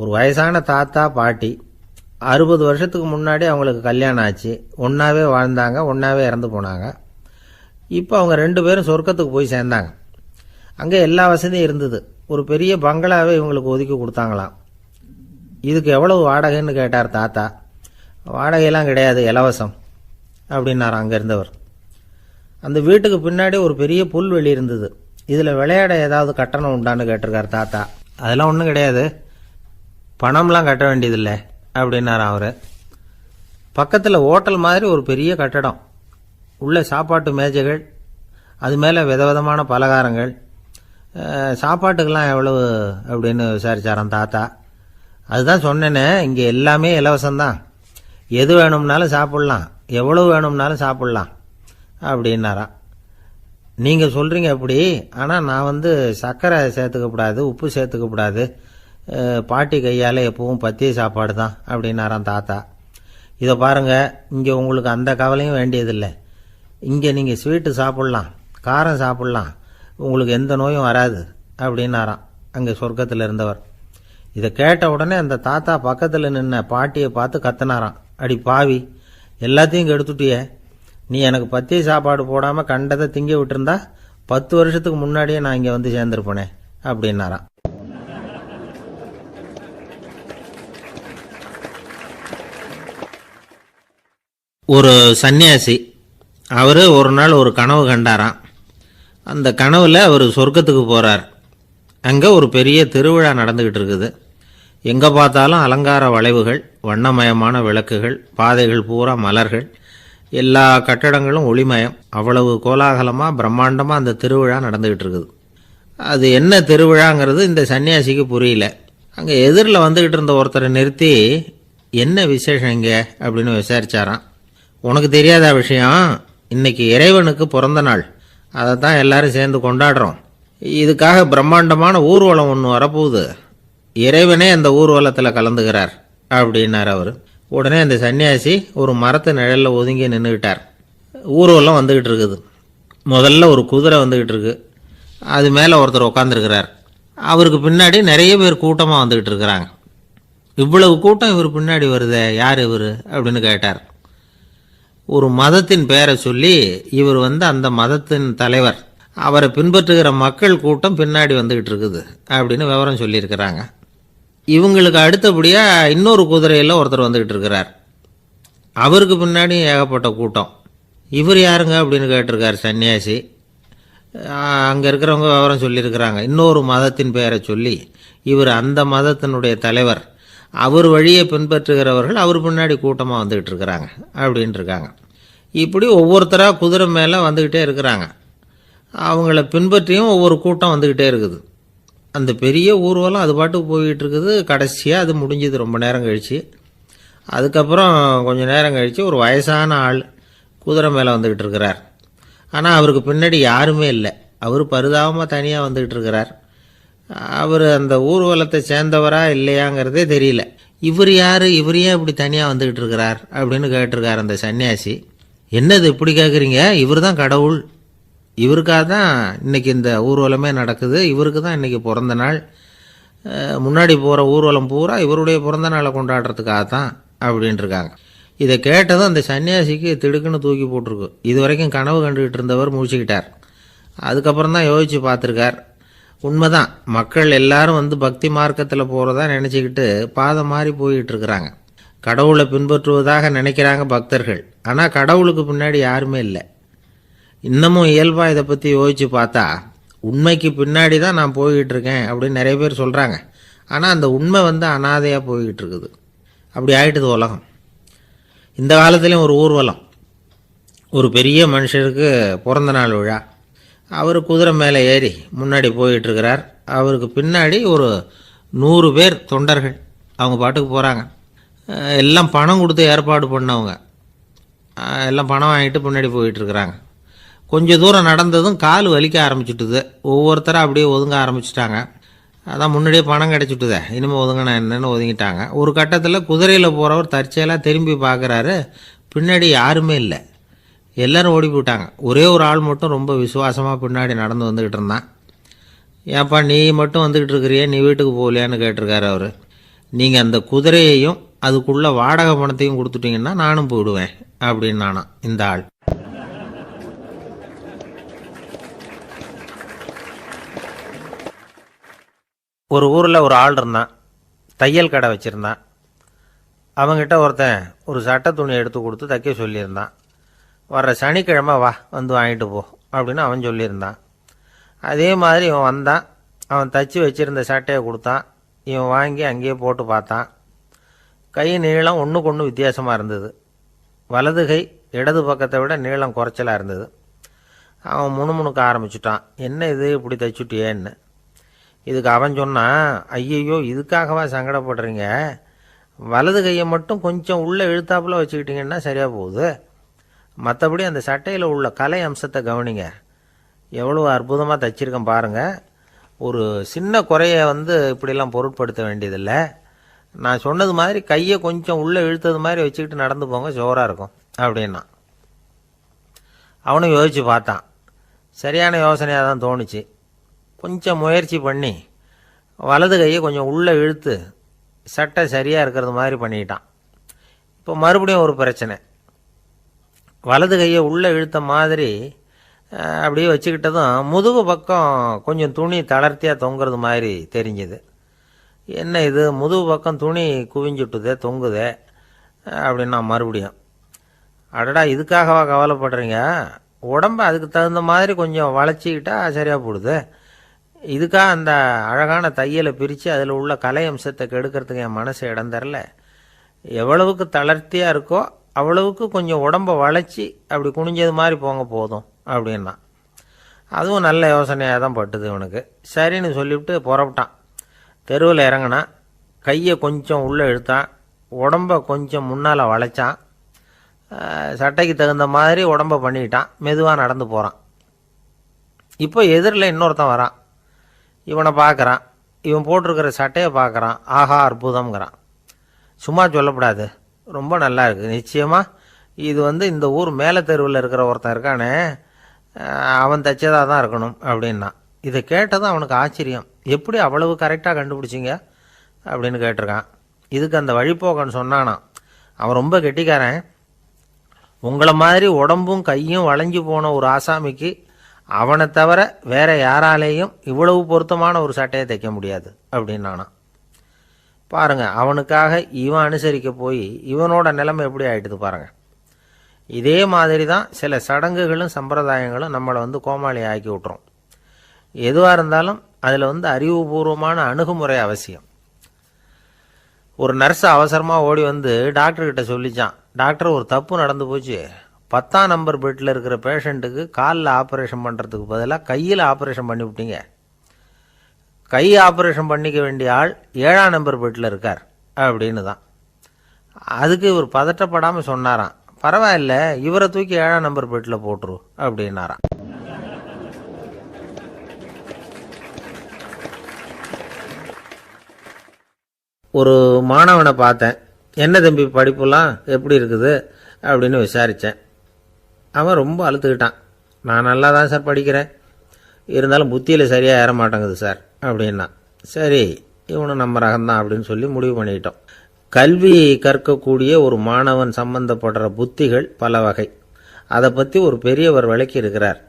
ஒரு வயசான தாத்தா பாட்டி 60 வருஷத்துக்கு முன்னாடி அவங்களுக்கு கல்யாணம் ஆச்சு. ஒன்றாவே வாழ்ந்தாங்க, ஒன்றாவே இறந்து போனாங்க. இப்போ அவங்க 2 பேரும் சொர்க்கத்துக்கு போய் சேர்ந்தாங்க. அங்கே எல்லா வசதியும் இருந்தது. ஒரு பெரிய பங்களாவே இவங்களுக்கு ஒதுக்கி கொடுத்தாங்களாம். இதுக்கு எவ்வளவு வாடகைன்னு கேட்டார் தாத்தா. வாடகையெல்லாம் கிடையாது, இலவசம் அப்படின்னார் அங்கே இருந்தவர். அந்த வீட்டுக்கு பின்னாடி ஒரு பெரிய புல்வெளி இருந்தது. இதில் விளையாட ஏதாவது கட்டணம் உண்டான்னு கேட்டிருக்கார் தாத்தா. அதெல்லாம் ஒன்றும் கிடையாது, பணம்லாம் கட்ட வேண்டியதில்லை அப்படின்னார் அவர். பக்கத்தில் ஹோட்டல் மாதிரி ஒரு பெரிய கட்டடம், உள்ள சாப்பாட்டு மேஜைகள், அது மேலே விதவிதமான பலகாரங்கள். சாப்பாட்டுக்கெல்லாம் எவ்வளவு அப்படின்னு விசாரிச்சாராம் தாத்தா. அதுதான் சொன்னேனே, இங்கே எல்லாமே இலவசம்தான், எது வேணும்னாலும் சாப்பிட்லாம், எவ்வளவு வேணும்னாலும் சாப்பிட்லாம் அப்படின்னாராம். நீங்கள் சொல்கிறீங்க அப்படி, ஆனால் நான் சர்க்கரை சேர்த்துக்கக்கூடாது, உப்பு சேர்த்துக்கக்கூடாது, பாட்டி கையால் எப்பவும் பத்திய சாப்பாடு தான் அப்படின்னாராம் தாத்தா. இதை பாருங்கள், இங்கே உங்களுக்கு அந்த கவலையும் வேண்டியதில்லை. இங்கே நீங்கள் ஸ்வீட்டு சாப்பிட்லாம், காரம் சாப்பிட்லாம், உங்களுக்கு எந்த நோயும் வராது அப்படின்னாராம் அங்கே சொர்க்கத்தில் இருந்தவர். இதை கேட்ட உடனே அந்த தாத்தா பக்கத்தில் நின்ன பாட்டியை பார்த்து கத்தினாராம். அடி பாவி, எல்லாத்தையும் கெடுத்துட்டியே, நீ எனக்கு பத்திய சாப்பாடு போடாமல் கண்டதை திங்க விட்டுருந்தா 10 வருஷத்துக்கு முன்னாடியே நான் இங்கே சேர்ந்துருப்பேனே அப்படின்னாராம். ஒரு சன்னியாசி, அவர் ஒரு நாள் ஒரு கனவு கண்டாராம். அந்த கனவில் அவர் சொர்க்கத்துக்கு போகிறார். அங்கே ஒரு பெரிய திருவிழா நடந்துக்கிட்டு இருக்குது. எங்கே பார்த்தாலும் அலங்கார வளைவுகள், வண்ணமயமான விளக்குகள், பாதைகள் பூரா மலர்கள், எல்லா கட்டடங்களும் ஒளிமயம். அவ்வளவு கோலாகலமாக பிரம்மாண்டமாக அந்த திருவிழா நடந்துக்கிட்டு இருக்குது. அது என்ன திருவிழாங்கிறது இந்த சன்னியாசிக்கு புரியல. அங்கே எதிரில் வந்துக்கிட்டு இருந்த ஒருத்தரை நிறுத்தி, என்ன விசேஷம் இங்கே அப்படின்னு விசாரிச்சாராம். உனக்கு தெரியாத விஷயம், இன்னைக்கு இறைவனுக்கு பிறந்த நாள், அதை தான் எல்லாரும் சேர்ந்து கொண்டாடுறோம். இதுக்காக பிரம்மாண்டமான ஊர்வலம் ஒன்று வரப்போகுது, இறைவனே அந்த ஊர்வலத்தில் கலந்துகிறார் அப்படின்னார் அவர். உடனே அந்த சன்னியாசி ஒரு மரத்து நிழலில் ஒதுங்கி நின்றுக்கிட்டார். ஊர்வலம் வந்துக்கிட்டு இருக்குது. முதல்ல ஒரு குதிரை வந்துக்கிட்டு இருக்கு, அது மேலே ஒருத்தர் உட்காந்துருக்கிறார். அவருக்கு பின்னாடி நிறைய பேர் கூட்டமாக வந்துக்கிட்டு இருக்கிறாங்க. இவ்வளவு கூட்டம் இவர் பின்னாடி வருதே, யார் இவர் அப்படின்னு கேட்டார். ஒரு மதத்தின் பெயரை சொல்லி, இவர் அந்த மதத்தின் தலைவர், அவரை பின்பற்றுகிற மக்கள் கூட்டம் பின்னாடி வந்துக்கிட்டு இருக்குது அப்படின்னு விவரம் சொல்லியிருக்கிறாங்க. இவங்களுக்கு அடுத்தபடியாக இன்னொரு குதிரையில் ஒருத்தர் வந்துக்கிட்டு இருக்கிறார். அவருக்கு பின்னாடி ஏகப்பட்ட கூட்டம். இவர் யாருங்க அப்படின்னு கேட்டிருக்கார் சன்னியாசி. அங்கே இருக்கிறவங்க விவரம் சொல்லியிருக்கிறாங்க. இன்னொரு மதத்தின் பெயரை சொல்லி, இவர் அந்த மதத்தினுடைய தலைவர், அவர் வழியை பின்பற்றுகிறவர்கள் அவர் பின்னாடி கூட்டமாக வந்துக்கிட்டு இருக்கிறாங்க அப்படின்ட்டு இருக்காங்க. இப்படி ஒவ்வொருத்தராக குதிரை மேலே வந்துக்கிட்டே இருக்கிறாங்க. அவங்கள பின்பற்றியும் ஒவ்வொரு கூட்டம் வந்துக்கிட்டே இருக்குது. அந்த பெரிய ஊர்வலம் அது பாட்டுக்கு போய்கிட்டு இருக்குது. கடைசியாக அது முடிஞ்சது ரொம்ப நேரம் கழித்து. அதுக்கப்புறம் கொஞ்சம் நேரம் கழித்து ஒரு வயசான ஆள் குதிரை மேலே வந்துக்கிட்டு இருக்கிறார். ஆனால் அவருக்கு பின்னாடி யாருமே இல்லை. அவர் பரிதாபமாக தனியாக வந்துக்கிட்டு இருக்கிறார். அவர் அந்த ஊர்வலத்தை சேர்ந்தவரா இல்லையாங்கிறதே தெரியல. இவர் யார், இவர் ஏன் இப்படி தனியாக வந்துக்கிட்டு இருக்கிறார் அப்படின்னு கேட்டிருக்கார் அந்த சன்னியாசி. என்னது இப்படி கேட்குறீங்க, இவர் தான் கடவுள், இவருக்காக தான் இன்றைக்கி இந்த ஊர்வலமே நடக்குது, இவருக்கு தான் இன்றைக்கி பிறந்த நாள், முன்னாடி போகிற ஊர்வலம் பூரா இவருடைய பிறந்த நாளை கொண்டாடுறதுக்காக தான் அப்படின்ட்டுருக்காங்க. இதை கேட்டதும் அந்த சன்னியாசிக்கு திடுக்குன்னு தூக்கி போட்டிருக்கு. இது வரைக்கும் கனவு கண்டுகிட்டு இருந்தவர் முடிச்சுக்கிட்டார். அதுக்கப்புறம் தான் யோசித்து பார்த்துருக்கார். உண்மைதான், மக்கள் எல்லாரும் பக்தி மார்க்கத்தில் போகிறதா நினச்சிக்கிட்டு பாதை மாதிரி போய்கிட்டு இருக்கிறாங்க. கடவுளை பின்பற்றுவதாக நினைக்கிறாங்க பக்தர்கள். ஆனால் கடவுளுக்கு பின்னாடி யாருமே இல்லை. இன்னமும் இயல்பாக இதை பற்றி யோசித்து பார்த்தா, உண்மைக்கு பின்னாடி தான் நான் போய்கிட்டு இருக்கேன் அப்படின்னு நிறைய பேர் சொல்கிறாங்க. ஆனால் அந்த உண்மை அனாதையாக போய்கிட்டு இருக்குது. அப்படி ஆகிட்டுது உலகம். இந்த காலத்துலேயும் ஒரு ஊர்வலம், ஒரு பெரிய மனுஷருக்கு பிறந்த நாள் விழா. அவர் குதிரை மேலே ஏறி முன்னாடி போயிட்டுருக்கிறார். அவருக்கு பின்னாடி ஒரு 100 பேர் தொண்டர்கள் அவங்க பாட்டுக்கு போகிறாங்க. எல்லாம் பணம் கொடுத்து ஏற்பாடு பண்ணவங்க, எல்லாம் பணம் வாங்கிட்டு பின்னாடி போயிட்டுருக்குறாங்க. கொஞ்சம் தூரம் நடந்ததும் கால் வலிக்க ஆரம்பிச்சுட்டுது. ஒவ்வொருத்தராக அப்படியே ஒதுங்க ஆரம்பிச்சிட்டாங்க. அதான் முன்னாடியே பணம் கிடச்சிட்டுதே, இனிமேல் ஒதுங்கினா என்னென்னு ஒதுங்கிட்டாங்க. ஒரு கட்டத்தில் குதிரையில் போகிறவர் தற்செயலாக திரும்பி பார்க்குறாரு, பின்னாடி யாருமே இல்லை, எல்லோரும் ஓடி போயிட்டாங்க. ஒரே ஒரு ஆள் மட்டும் ரொம்ப விசுவாசமாக பின்னாடி நடந்து வந்துக்கிட்டு இருந்தான். ஏன்ப்பா நீ மட்டும் வந்துக்கிட்டு இருக்கிறியே, நீ வீட்டுக்கு போகலையான்னு கேட்டிருக்காரு அவர். நீங்கள் அந்த குதிரையையும் அதுக்குள்ள வாடகை பணத்தையும் கொடுத்துட்டீங்கன்னா நானும் போயிடுவேன் அப்படின்னு நானா இந்த ஆள். ஒரு ஊரில் ஒரு ஆள் இருந்தான், தையல் கடை வச்சுருந்தான். அவங்ககிட்ட ஒருத்தன் ஒரு சட்டை துணி எடுத்து கொடுத்து தைக்க சொல்லியிருந்தான். வர்ற சனிக்கிழமை வா வந்து வாங்கிட்டு போ அப்படின்னு அவன் சொல்லியிருந்தான். அதே மாதிரி இவன் வந்தான். அவன் தச்சு வச்சுருந்த சட்டையை கொடுத்தான். இவன் வாங்கி அங்கேயே போட்டு பார்த்தான். கை நீளம் ஒன்றுக்கு ஒன்று வித்தியாசமாக இருந்தது. வலது கை இடது பக்கத்தை விட நீளம் குறைச்சலாக இருந்தது. அவன் முணுமுணுக்க ஆரம்பிச்சுட்டான், என்ன இது இப்படி தைச்சுட்டியேன்னு. இதுக்கு அவன் சொன்னான், ஐயையோ இதுக்காகவா சங்கடப்படுறீங்க, வலது கையை மட்டும் கொஞ்சம் உள்ளே இழுத்தாப்புல வச்சுக்கிட்டிங்கன்னா சரியாக போகுது. மற்றபடி அந்த சட்டையில் உள்ள கலை அம்சத்தை கவனிங்க, எவ்வளோ அற்புதமாக தைச்சிருக்கேன் பாருங்கள். ஒரு சின்ன குறையை இப்படிலாம் பொருட்படுத்த வேண்டியதில்லை. நான் சொன்னது மாதிரி கையை கொஞ்சம் உள்ளே இழுத்தது மாதிரி வச்சுக்கிட்டு நடந்து போங்க, ஜோராக இருக்கும் அப்படின்னா. அவனும் யோசித்து பார்த்தான். சரியான யோசனையாக தான் தோணுச்சு. கொஞ்சம் முயற்சி பண்ணி வலது கையை கொஞ்சம் உள்ளே இழுத்து சட்டை சரியாக இருக்கிறது மாதிரி பண்ணிக்கிட்டான். இப்போ மறுபடியும் ஒரு பிரச்சனை. வலது கையை உள்ளே இழுத்த மாதிரி அப்படியே வச்சுக்கிட்டதும் முதுகு பக்கம் கொஞ்சம் துணி தளர்த்தியாக தொங்குறது மாதிரி தெரிஞ்சுது. என்ன இது முதுகு பக்கம் துணி குவிஞ்சுட்டுதே தொங்குதே அப்படின்னா மறுபடியும், அடடா இதுக்காகவா கவலைப்படுறீங்க, உடம்ப அதுக்கு தகுந்த மாதிரி கொஞ்சம் வளைச்சிக்கிட்டா சரியாக போடுது. இதுக்காக அந்த அழகான தையலை பிரித்து அதில் உள்ள கலை அம்சத்தை கெடுக்கிறதுக்கு என் மனசு இடம் தரல. எவ்வளவுக்கு தளர்த்தியாக இருக்கோ அவ்வளவுக்கு கொஞ்சம் உடம்பை வளைச்சி அப்படி குனிஞ்சது மாதிரி போங்க போதும் அப்படின்னா. அதுவும் நல்ல யோசனையாக தான் பட்டுது இவனுக்கு. சரின்னு சொல்லிவிட்டு புறப்பட்டான். தெருவில் இறங்கினான். கையை கொஞ்சம் உள்ளே இழுத்தான், உடம்பை கொஞ்சம் முன்னால் வளைச்சான், சட்டைக்கு தகுந்த மாதிரி உடம்பை பண்ணிக்கிட்டான். மெதுவாக நடந்து போகிறான். இப்போ எதிரில் இன்னொருத்தன் வரான். இவனை பார்க்குறான். இவன் போட்டிருக்கிற சட்டையை பார்க்குறான். ஆஹா அற்புதம்ங்கிறான். சும்மா சொல்லப்படாது, ரொம்ப நல்லா இருக்குது. நிச்சயமாக இது இந்த ஊர் மேலே தெருவில் இருக்கிற ஒருத்தன் இருக்கானே, அவன் தைச்சதாக தான் இருக்கணும் அப்படின்னா. இதை கேட்டதும் அவனுக்கு ஆச்சரியம். எப்படி அவ்வளவு கரெக்டாக கண்டுபிடிச்சிங்க அப்படின்னு கேட்டிருக்கான். இதுக்கு அந்த வழிபோக்கன்னு சொன்னானான், அவன் ரொம்ப கெட்டிக்காரன், உங்களை மாதிரி உடம்பும் கையும் வளைஞ்சு போன ஒரு ஆசாமிக்கு அவனை தவிர வேற யாராலேயும் இவ்வளவு பொருத்தமான ஒரு சட்டையை தைக்க முடியாது அப்படின்னானா. பாருங்க, அவனுக்காக இவன் அனுசரிக்க போய் இவனோட நிலைமை எப்படி ஆயிடுது பாருங்க. இதே மாதிரி தான் சில சடங்குகளும் சம்பிரதாயங்களும் நம்மளை கோமாளி ஆக்கி விட்டுரும். எதுவாக இருந்தாலும் அதில் அறிவுபூர்வமான அணுகுமுறை அவசியம். ஒரு நர்ஸ் அவசரமாக ஓடி டாக்டர்கிட்ட சொல்லிச்சான், டாக்டர் ஒரு தப்பு நடந்து போச்சு, 10ஆம் நம்பர் பெட்டில் இருக்கிற பேஷண்ட்டுக்கு காலில் ஆப்ரேஷன் பண்ணுறதுக்கு பதிலாக கையில் ஆப்ரேஷன் பண்ணிவிட்டீங்க. கை ஆப்ரேஷன் பண்ணிக்க வேண்டிய ஆள் 7ஆம் நம்பர் பெட்டில் இருக்கார் அப்படின்னு தான். அதுக்கு இவர் பதட்டப்படாமல் சொன்னாராம், பரவாயில்ல இவரை தூக்கி 7ஆம் நம்பர் பெட்டில் போட்டுரு அப்படின்னாராம். ஒரு மாணவனை பார்த்தேன். என்ன தம்பி படிப்புலாம் எப்படி இருக்குது அப்படின்னு விசாரித்தேன். அவன் ரொம்ப அழுத்துக்கிட்டான். நான் நல்லா தான் சார் படிக்கிறேன், இருந்தாலும் புத்தியில் சரியாக ஏற மாட்டேங்குது சார் அப்படின்னா. சரி, இவனு நம்ம ரகம்தான் அப்படின்னு சொல்லி முடிவு பண்ணிக்கிட்டோம். கல்வி கற்கக்கூடிய ஒரு மாணவன் சம்பந்தப்படுற புத்திகள் பல வகை. அதை பற்றி ஒரு பெரியவர் விளக்கி இருக்கிறார்.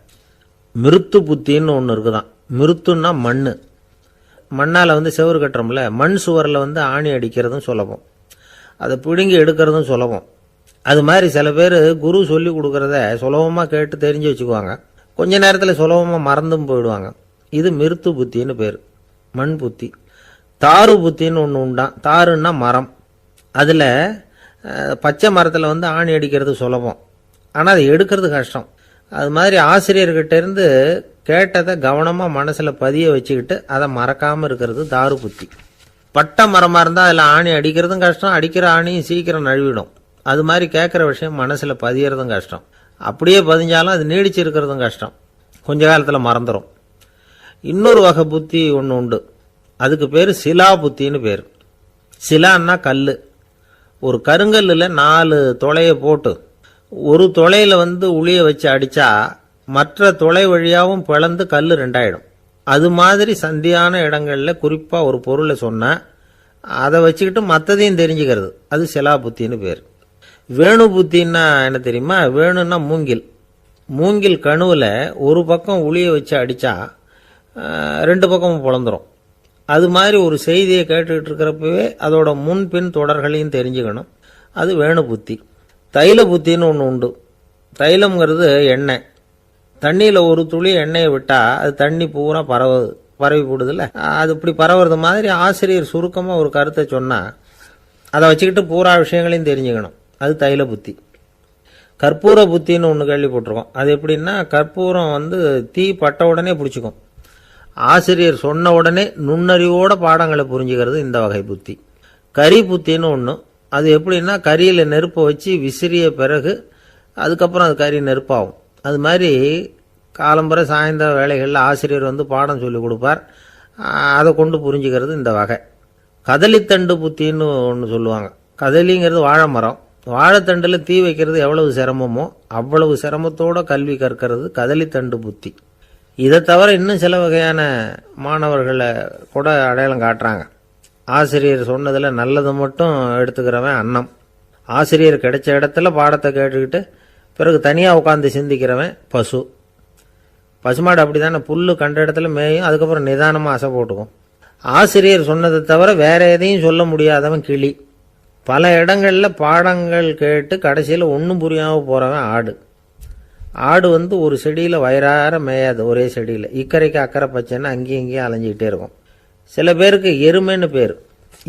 மிருத்து புத்தின்னு ஒன்று இருக்குதான். மிருத்துன்னா மண். மண்ணால் செவுறு கட்டுறோம்ல, மண் சுவரில் ஆணி அடிக்கிறதும் சுலபம், அதை பிடுங்கி எடுக்கிறதும் சுலபம். அது மாதிரி சில பேர் குரு சொல்லி கொடுக்கறத சுலபமாக கேட்டு தெரிஞ்சு வச்சுக்குவாங்க, கொஞ்ச நேரத்தில் சுலபமாக மறந்தும் போயிடுவாங்க. இது மிருத்து புத்தின்னு பேர், மண் புத்தி. தாரு புத்தின்னு ஒன்று உண்டான். தாருன்னா மரம். அதில் பச்சை மரத்தில் ஆணி அடிக்கிறது சுலபம், ஆனால் அதை எடுக்கிறது கஷ்டம். அது மாதிரி ஆசிரியர்கிட்ட இருந்து கேட்டதை கவனமாக மனசில் பதிய வச்சுக்கிட்டு அதை மறக்காமல் இருக்கிறது தாரு புத்தி. பட்டை மரமாக இருந்தால் அதில் ஆணி அடிக்கிறதும் கஷ்டம், அடிக்கிற ஆணியும் சீக்கிரம் நழுவிடும். அது மாதிரி கேட்குற விஷயம் மனசில் பதியறதும் கஷ்டம். அப்படியே பதிஞ்சாலும் அது நீடிச்சு இருக்கிறதும் கஷ்டம், கொஞ்ச காலத்தில் மறந்துடும். இன்னொரு வகை புத்தி ஒன்று உண்டு, அதுக்கு பேர் சிலா புத்தின்னு பேர். சிலான்னா கல். ஒரு கருங்கல்லில் 4 துளையை போட்டு ஒரு துளையில் உளிய வச்சு அடித்தா மற்ற துளை வழியாகவும் பிளந்து கல் 2 ஆயிடும். அது மாதிரி சந்தியான இடங்களில் குறிப்பாக ஒரு பொருளை சொன்னால் அதை வச்சுக்கிட்டு மற்றதையும் தெரிஞ்சுக்கிறது, அது சிலா புத்தின்னு பேர். வேணு புத்தின்னா என்ன தெரியுமா? வேணுன்னா மூங்கில். மூங்கில் கணுவில் ஒரு பக்கம் உளியை வச்சு அடித்தா 2 பக்கமும் பிளந்துரும். அது மாதிரி ஒரு செய்தியை கேட்டுக்கிட்டு இருக்கிறப்பவே அதோட முன்பின் தொடர்களையும் தெரிஞ்சுக்கணும், அது வேணு புத்தி. தைல புத்தின்னு ஒன்று உண்டு. தைலம்ங்கிறது எண்ணெய். தண்ணியில் ஒரு துளி எண்ணெயை விட்டால் அது தண்ணி பூரா பரவி போடுதில்ல, அது இப்படி பரவுறது மாதிரி ஆசிரியர் சுருக்கமாக ஒரு கருத்தை சொன்னால் அதை வச்சுக்கிட்டு பூரா விஷயங்களையும் தெரிஞ்சுக்கணும், அது தைல புத்தி. கற்பூர புத்தின்னு ஒன்று கேள்விப்பட்டிருக்கோம். அது எப்படின்னா, கற்பூரம் தீ பட்ட உடனே பிடிச்சிக்கும். ஆசிரியர் சொன்ன உடனே நுண்ணறிவோட பாடங்களை புரிஞ்சுக்கிறது இந்த வகை புத்தி. கரி புத்தின்னு ஒன்று. அது எப்படின்னா, கரியில் நெருப்பை வச்சு விசிறிய பிறகு அதுக்கப்புறம் அது கறி நெருப்பாகும். அது மாதிரி காலம்பரை சாயந்தர வேலைகளில் ஆசிரியர் பாடம் சொல்லி கொடுப்பார், அதை கொண்டு புரிஞ்சுக்கிறது இந்த வகை. கதலித்தண்டு புத்தின்னு ஒன்று சொல்லுவாங்க. கதலிங்கிறது வாழை மரம். வாழைத்தண்டில் தீ வைக்கிறது எவ்வளவு சிரமமோ அவ்வளவு சிரமத்தோட கல்வி கற்கிறது கதலித்தண்டு புத்தி. இதை தவிர இன்னும் சில வகையான மாணவர்களை கூட அடையாளம் காட்டுறாங்க. ஆசிரியர் சொன்னதில் நல்லதை மட்டும் எடுத்துக்கிறவன் அன்னம். ஆசிரியர் கிடைச்ச இடத்துல பாடத்தை கேட்டுக்கிட்டு பிறகு தனியாக உட்காந்து சிந்திக்கிறவன் பசு. பசுமாடு அப்படி தானே, புல் கண்ட இடத்துல மேயும், அதுக்கப்புறம் நிதானமாக அசை போட்டுக்கும். ஆசிரியர் சொன்னதை தவிர வேற எதையும் சொல்ல முடியாதவன் கிளி. பல இடங்களில் பாடங்கள் கேட்டு கடைசியில் ஒன்றும் புரியாமல் போகிறவன் ஆடு. ஆடு ஒரு செடியில் வயிறார மேயாது, ஒரே செடியில். இக்கரைக்கு அக்கறை பச்சைன்னா அங்கேயும் இங்கேயும் அலைஞ்சிக்கிட்டே இருக்கும். சில பேருக்கு எருமைன்னு பேர்.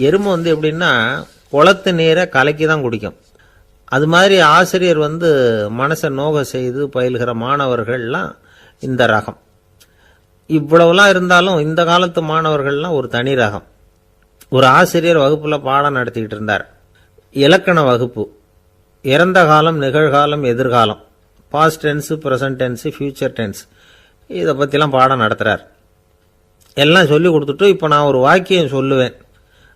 எருமை எப்படின்னா, குளத்து நீரை கலக்கி தான் குடிக்கும். அது மாதிரி ஆசிரியர் மனசை நோக செய்து பயில்கிற மாணவர்கள்லாம் இந்த ரகம். இவ்வளவுலாம் இருந்தாலும் இந்த காலத்து மாணவர்கள்லாம் ஒரு தனி ரகம். ஒரு ஆசிரியர் வகுப்பில் பாடம் நடத்திக்கிட்டு இருந்தார். இலக்கண வகுப்பு. இறந்த காலம், நிகழ்காலம், எதிர்காலம், past tense, present tense, future tense, இதை பற்றிலாம் பாடம் நடத்துகிறார். எல்லாம் சொல்லி கொடுத்துட்டு இப்போ நான் ஒரு வாக்கியம் சொல்லுவேன்,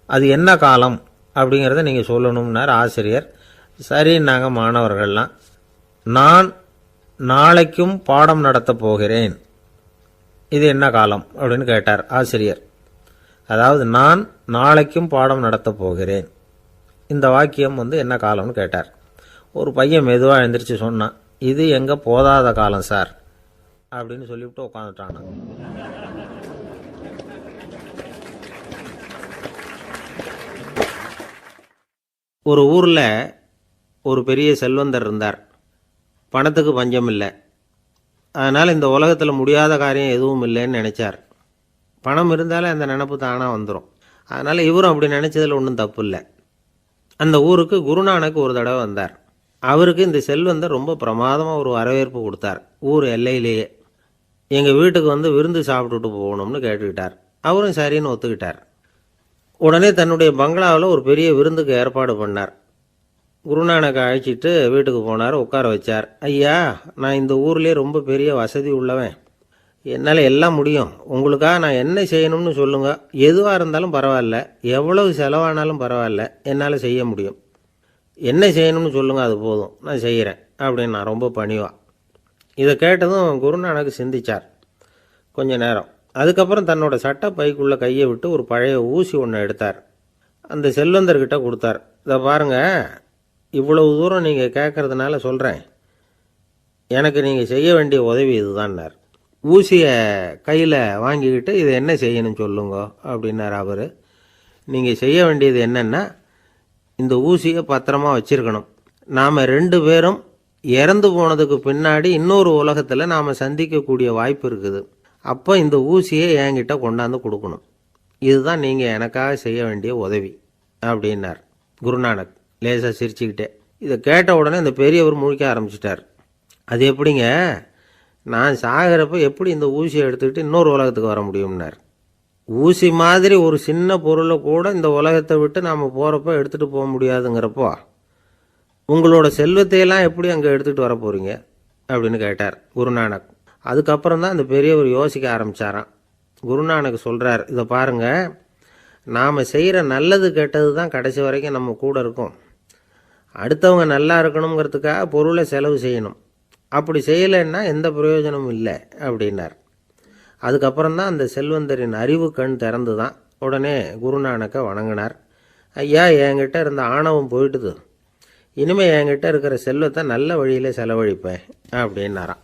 அது என்ன காலம் அப்படிங்கிறத நீங்கள் சொல்லணும்னார் ஆசிரியர். சரின்னாங்க மாணவர்கள்லாம். நான் நாளைக்கும் பாடம் நடத்தப் போகிறேன், இது என்ன காலம் அப்படின்னு கேட்டார் ஆசிரியர். அதாவது நான் நாளைக்கும் பாடம் நடத்தப் போகிறேன், இந்த வாக்கியம் என்ன காலம்னு கேட்டார். ஒரு பையன் மெதுவாக எழுந்திரிச்சு சொன்னான், இது எங்க போதாத காலம் சார் அப்படின்னு சொல்லிவிட்டு உட்காந்துட்டான். ஒரு ஊரில் ஒரு பெரிய செல்வந்தர் இருந்தார். பணத்துக்கு பஞ்சம் இல்லை. அதனால் இந்த உலகத்தில் முடியாத காரியம் எதுவும் இல்லைன்னு நினச்சார். பணம் இருந்தாலே அந்த நினப்பு தானாக வந்துடும். அதனால் இவரும் அப்படி நினச்சதில் ஒன்றும் தப்பு இல்லை. அந்த ஊருக்கு குருநானக் ஒரு தடவை வந்தார். அவருக்கு இந்த செல்வந்தர் ரொம்ப பிரமாதமாக ஒரு வரவேற்பு கொடுத்தார். ஊர் எல்லையிலேயே எங்கள் வீட்டுக்கு விருந்து சாப்பிட்டுட்டு போகணும்னு கேட்டுக்கிட்டார். அவரும் சரின்னு ஒத்துக்கிட்டார். உடனே தன்னுடைய பங்களாவில் ஒரு பெரிய விருந்துக்கு ஏற்பாடு பண்ணார். குருநானக்கை அழைச்சிட்டு வீட்டுக்கு போனார், உட்கார வச்சார். ஐயா, நான் இந்த ஊர்லேயே ரொம்ப பெரிய வசதி உள்ளவன், என்னால் எல்லாம் முடியும். உங்களுக்காக நான் என்ன செய்யணும்னு சொல்லுங்கள், எதுவாக இருந்தாலும் பரவாயில்ல, எவ்வளவு செலவானாலும் பரவாயில்ல, என்னால் செய்ய முடியும். என்ன செய்யணும்னு சொல்லுங்கள், அது போதும், நான் செய்கிறேன் அப்படின்னு நான் ரொம்ப பணிவா. இதை கேட்டதும் குருநானக் சிந்திச்சார் கொஞ்ச நேரம். அதுக்கப்புறம் தன்னோட சட்டை பைக்குள்ளே கையை விட்டு ஒரு பழைய ஊசி ஒன்று எடுத்தார். அந்த செல்வந்தர்கிட்ட கொடுத்தார். இதை பாருங்கள், இவ்வளவு தூரம் நீங்கள் கேட்கறதுனால சொல்கிறேன், எனக்கு நீங்கள் செய்ய வேண்டிய உதவி இதுதான்னார். ஊசியை கையில் வாங்கிக்கிட்டு இதை என்ன செய்யணும்னு சொல்லுங்க அப்படின்னார் அவர். நீங்கள் செய்ய வேண்டியது என்னென்னா, இந்த ஊசியை பத்திரமா வச்சிருக்கணும். நாம் 2 பேரும் இறந்து போனதுக்கு பின்னாடி இன்னொரு உலகத்தில் நாம் சந்திக்கக்கூடிய வாய்ப்பு இருக்குது. அப்போ இந்த ஊசியை என்கிட்ட கொண்டாந்து கொடுக்கணும். இதுதான் நீங்கள் எனக்காக செய்ய வேண்டிய உதவி அப்படின்னார் குருநானக் லேசாக சிரிச்சுக்கிட்டே. இதை கேட்ட உடனே இந்த பெரியவர் முழிக்க ஆரம்பிச்சிட்டார். அது எப்படிங்க, நான் சாகிறப்ப எப்படி இந்த ஊசியை எடுத்துக்கிட்டு இன்னொரு உலகத்துக்கு வர முடியும்னார். ஊசி மாதிரி ஒரு சின்ன பொருளை கூட இந்த உலகத்தை விட்டு நாம் போகிறப்ப எடுத்துகிட்டு போக முடியாதுங்கிறப்போ உங்களோட செல்வத்தையெல்லாம் எப்படி அங்கே எடுத்துகிட்டு வர போகிறீங்க அப்படின்னு கேட்டார் குருநானக். அதுக்கப்புறம் தான் அந்த பெரியவர் யோசிக்க ஆரம்பித்தாராம். குருநானக் சொல்கிறார், இதை பாருங்கள், நாம் செய்கிற நல்லது கெட்டது தான் கடைசி வரைக்கும் நம்ம கூட இருக்கும். அடுத்தவங்க நல்லா இருக்கணுங்கிறதுக்காக பொருளை செலவு செய்யணும். அப்படி செய்யலைன்னா எந்த பிரயோஜனமும் இல்லை அப்படின்னார். அதுக்கப்புறம் தான் அந்த செல்வந்தரின் அறிவு கண் திறந்து தான். உடனே குருநானக்கை வணங்கினார். ஐயா, என்கிட்ட இருந்த ஆணவம் போயிட்டுது, இனிமேல் என்கிட்ட இருக்கிற செல்வத்தை நல்ல வழியில் செலவழிப்பேன் அப்படின்னாராம்.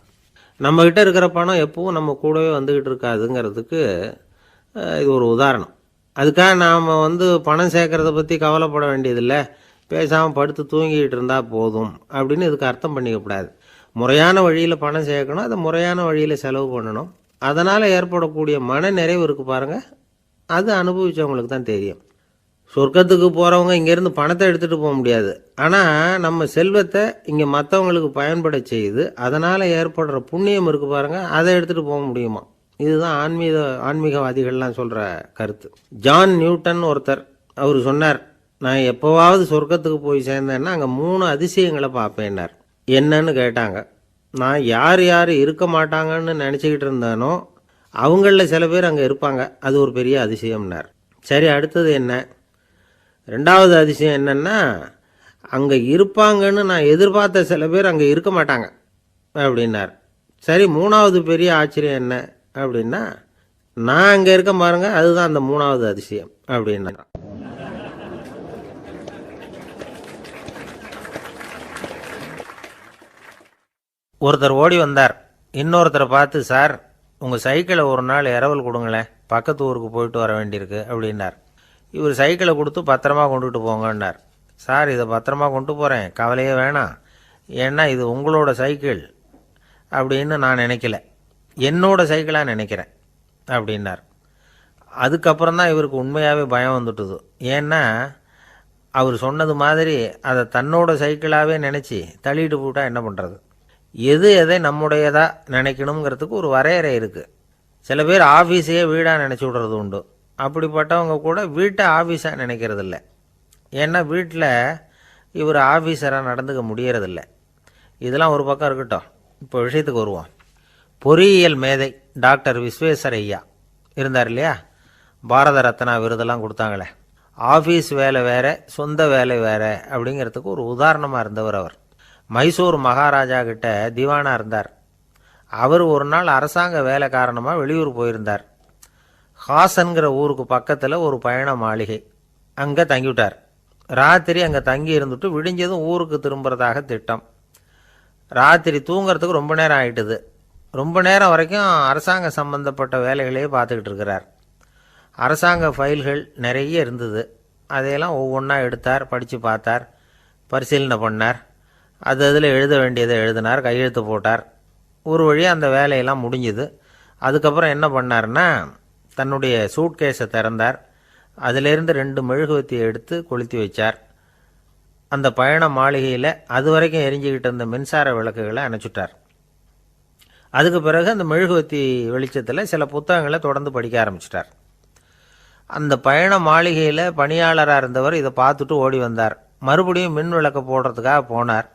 நம்மக்கிட்ட இருக்கிற பணம் எப்பவும் நம்ம கூடவே வந்துக்கிட்டு இருக்காதுங்கிறதுக்கு இது ஒரு உதாரணம். அதுக்காக நாம் பணம் சேர்க்கறத பற்றி கவலைப்பட வேண்டியதில்லை, பேசாமல் படுத்து தூங்கிக்கிட்டு இருந்தால் போதும் அப்படின்னு இதுக்கு அர்த்தம் பண்ணிக்கக்கூடாது. முறையான வழியில் பணம் சேர்க்கணும், அதை முறையான வழியில் செலவு பண்ணணும். அதனால் ஏற்படக்கூடிய மன நிறைவு இருக்குது பாருங்கள், அது அனுபவித்தவங்களுக்கு தான் தெரியும். சொர்க்கத்துக்கு போகிறவங்க இங்கேருந்து பணத்தை எடுத்துகிட்டு போக முடியாது, ஆனால் நம்ம செல்வத்தை இங்கே மற்றவங்களுக்கு பயன்பட செய்து அதனால் ஏற்படுற புண்ணியம் இருக்குது பாருங்கள், அதை எடுத்துகிட்டு போக முடியுமா. இதுதான் ஆன்மீகவாதிகள்லாம் சொல்கிற கருத்து. ஜான் நியூட்டன் ஒருத்தர், அவர் சொன்னார், நான் எப்போவாவது சொர்க்கத்துக்கு போய் சேர்ந்தேன்னா அங்கே 3 அதிசயங்களை பார்ப்பேன்னார். என்னன்னு கேட்டாங்க. நான் யார் யார் இருக்க மாட்டாங்கன்னு நினச்சிக்கிட்டு இருந்தானோ அவங்களில் சில பேர் அங்கே இருப்பாங்க, அது ஒரு பெரிய அதிசயம்னார். சரி, அடுத்தது என்ன? 2வது அதிசயம் என்னன்னா, அங்கே இருப்பாங்கன்னு நான் எதிர்பார்த்த சில பேர் அங்கே இருக்க மாட்டாங்க அப்படின்னார். சரி, 3வது பெரிய ஆச்சரியம் என்ன அப்படின்னா, நான் அங்கே இருக்க பாருங்க, அதுதான் அந்த 3வது அதிசயம் அப்படின்னார். ஒருத்தர் ஓடி வந்தார், இன்னொருத்தரை பார்த்து, சார் உங்கள் சைக்கிளை ஒரு நாள் இரவல் கொடுங்களேன், பக்கத்து ஊருக்கு போயிட்டு வர வேண்டியிருக்கு அப்படின்னார். இவர் சைக்கிளை கொடுத்து பத்திரமா கொண்டுட்டு போங்கன்னார். சார், இதை பத்திரமா கொண்டு போகிறேன், கவலையே வேணாம், ஏன்னா இது உங்களோட சைக்கிள் அப்படின்னு நான் நினைக்கல, என்னோட சைக்கிளாக நினைக்கிறேன் அப்படின்னார். அதுக்கப்புறம் தான் இவருக்கு உண்மையாகவே பயம் வந்துட்டுது. ஏன்னா அவர் சொன்னது மாதிரி அதை தன்னோட சைக்கிளாகவே நினச்சி தள்ளிட்டு போட்டால் என்ன பண்ணுறது. எதை நம்முடையதாக நினைக்கணுங்கிறதுக்கு ஒரு வரையறை இருக்குது. சில பேர் ஆஃபீஸையே வீடாக நினச்சி விடுறது உண்டு. அப்படிப்பட்டவங்க கூட வீட்டை ஆஃபீஸாக நினைக்கிறதில்ல. ஏன்னா வீட்டில் இவர் ஆஃபீஸராக நடந்துக்க முடியறதில்ல. இதெல்லாம் ஒரு பக்கம் இருக்கட்டும், இப்போ விஷயத்துக்கு வருவோம். பொறியியல் மேதை டாக்டர் விஸ்வேஸ்வரய்யா இருந்தார் இல்லையா, பாரத ரத்னா விருதெல்லாம் கொடுத்தாங்களே. ஆஃபீஸ் வேலை வேற, சொந்த வேலை வேற அப்படிங்கிறதுக்கு ஒரு உதாரணமாக இருந்தவர் அவர். மைசூர் மகாராஜா கிட்ட திவானா இருந்தார். அவர் ஒரு நாள் அரசாங்க வேலை காரணமாக வெளியூர் போயிருந்தார். ஹாசன்கிற ஊருக்கு பக்கத்தில் ஒரு பயண மாளிகை, அங்கே தங்கிவிட்டார். ராத்திரி அங்கே தங்கி இருந்துட்டு விடிஞ்சதும் ஊருக்கு திரும்புறதாக திட்டம். ராத்திரி தூங்கிறதுக்கு ரொம்ப நேரம் ஆயிட்டுது. ரொம்ப நேரம் வரைக்கும் அரசாங்க சம்பந்தப்பட்ட வேலைகளையே பார்த்துக்கிட்டு இருக்கிறார். அரசாங்க ஃபைல்கள் நிறைய இருந்தது. அதையெல்லாம் ஒவ்வொன்றா எடுத்தார், படித்து பார்த்தார், பரிசீலனை பண்ணார். அதில் எழுத வேண்டியதை எழுதினார், கையெழுத்து போட்டார். ஒரு வழியாக அந்த வேலையெல்லாம் முடிஞ்சுது. அதுக்கப்புறம் என்ன பண்ணார்னா, தன்னுடைய சூட்கேஸை திறந்தார். அதிலிருந்து 2 மெழுகுவத்தியை எடுத்து கொளுத்தி வச்சார். அந்த பயண மாளிகையில் அது வரைக்கும் எரிஞ்சுக்கிட்டு இருந்த மின்சார விளக்குகளை அணைச்சுட்டார். அதுக்கு பிறகு அந்த மெழுகுவத்தி வெளிச்சத்தில் சில புத்தகங்களை தொடர்ந்து படிக்க ஆரம்பிச்சிட்டார். அந்த பயண மாளிகையில் பணியாளராக இருந்தவர் இதை பார்த்துட்டு ஓடி வந்தார். மறுபடியும் மின் விளக்க போடுறதுக்காக போனார்.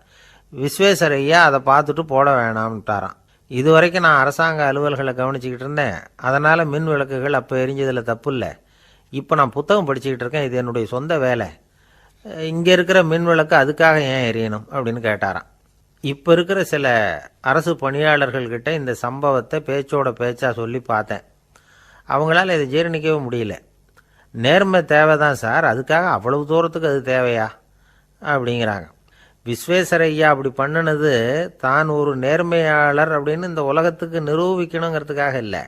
விஸ்வேஸ்வரய்யா அதை பார்த்துட்டு போட வேணாம்ட்டாராம். இது வரைக்கும் நான் அரசாங்க அலுவல்களை கவனிச்சுக்கிட்டு இருந்தேன், அதனால் மின் விளக்குகள் அப்போ எரிஞ்சதில் தப்பு இல்லை. இப்போ நான் புத்தகம் படிச்சுக்கிட்டு இருக்கேன், இது என்னுடைய சொந்த வேலை, இங்கே இருக்கிற மின் விளக்கு அதுக்காக ஏன் எரியணும் அப்படின்னு கேட்டாராம். இப்போ இருக்கிற சில அரசு பணியாளர்கள்கிட்ட இந்த சம்பவத்தை பேச்சோட பேச்சாக சொல்லி பார்த்தேன். அவங்களால இதை ஜீரணிக்கவே முடியல. நேர்மை தேவைதான் சார், அதுக்காக அவ்வளவு தூரத்துக்கு அது தேவையா அப்படிங்கிறாங்க. விஸ்வேஸ்வரய்யா அப்படி பண்ணினது தான் ஒரு நேர்மையாளர் அப்படின்னு இந்த உலகத்துக்கு நிரூபிக்கணுங்கிறதுக்காக இல்லை.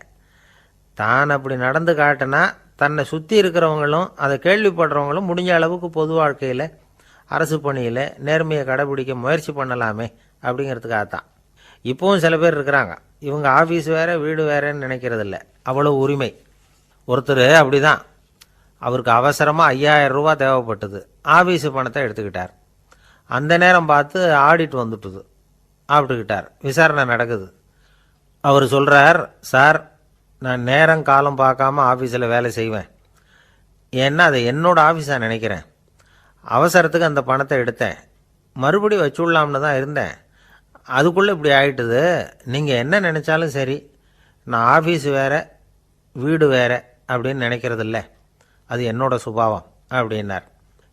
தான் அப்படி நடந்து காட்டினா தன்னை சுற்றி இருக்கிறவங்களும் அதை கேள்விப்படுறவங்களும் முடிஞ்ச அளவுக்கு பொது வாழ்க்கையில், அரசு பணியில் நேர்மையை கடைபிடிக்க முயற்சி பண்ணலாமே அப்படிங்கிறதுக்காகத்தான். இப்போவும் சில பேர் இருக்கிறாங்க, இவங்க ஆஃபீஸ் வேறு வீடு வேறேன்னு நினைக்கிறதில்ல, அவ்வளோ உரிமை. ஒருத்தர் அப்படிதான், அவருக்கு அவசரமாக 5000 ரூபா தேவைப்பட்டது. ஆஃபீஸு பணத்தை எடுத்துக்கிட்டார். அந்த நேரம் பார்த்து ஆடிட் வந்துட்டுது, ஆப்பிட்டுக்கிட்டார். விசாரணை நடக்குது. அவர் சொல்கிறார், சார் நான் நேரம் காலம் பார்க்காம ஆஃபீஸில் வேலை செய்வேன், ஏன்னா அதை என்னோட ஆஃபீஸாக நினைக்கிறேன். அவசரத்துக்கு அந்த பணத்தை எடுத்தேன், மறுபடி வச்சுடலாம்னு தான் இருந்தேன், அதுக்குள்ளே இப்படி ஆகிட்டுது. நீங்கள் என்ன நினச்சாலும் சரி, நான் ஆஃபீஸ் வேறு வீடு வேறு அப்படின்னு நினைக்கிறதில்ல, அது என்னோட சுபாவம் அப்படின்னார்.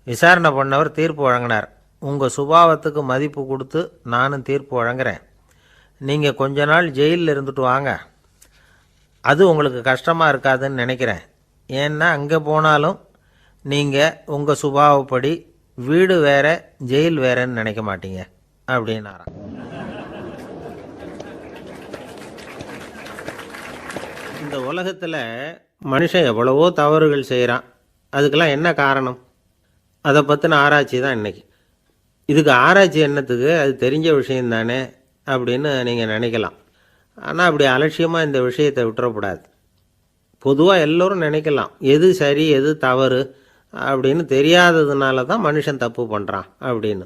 விசாரணை பண்ணவர் தீர்ப்பு வழங்கினார். உங்கள் சுபாவத்துக்கு மதிப்பு கொடுத்து நானும் தீர்ப்பு வழங்குறேன். நீங்கள் கொஞ்ச நாள் ஜெயிலில் இருந்துட்டு வாங்க, அது உங்களுக்கு கஷ்டமாக இருக்காதுன்னு நினைக்கிறேன். ஏன்னா அங்கே போனாலும் நீங்கள் உங்கள் சுபாவப்படி வீடு வேற ஜெயில் வேறன்னு நினைக்க மாட்டீங்க அப்படின்னாராம். இந்த உலகத்தில் மனுஷன் எவ்வளவோ தவறுகள் செய்கிறான். அதுக்கெல்லாம் என்ன காரணம்? அதை பற்றின ஆராய்ச்சி தான் இன்றைக்கி. இதுக்கு ஆராய்ச்சி என்னத்துக்கு, அது தெரிஞ்ச விஷயம் தானே அப்படின்னு நீங்கள் நினைக்கலாம். ஆனால் அப்படி அலட்சியமாக இந்த விஷயத்தை விட்டுறக்கூடாது. பொதுவாக எல்லோரும் நினைக்கலாம் எது சரி எது தவறு அப்படின்னு தெரியாததுனால தான் மனுஷன் தப்பு பண்ணுறான் அப்படின்னு.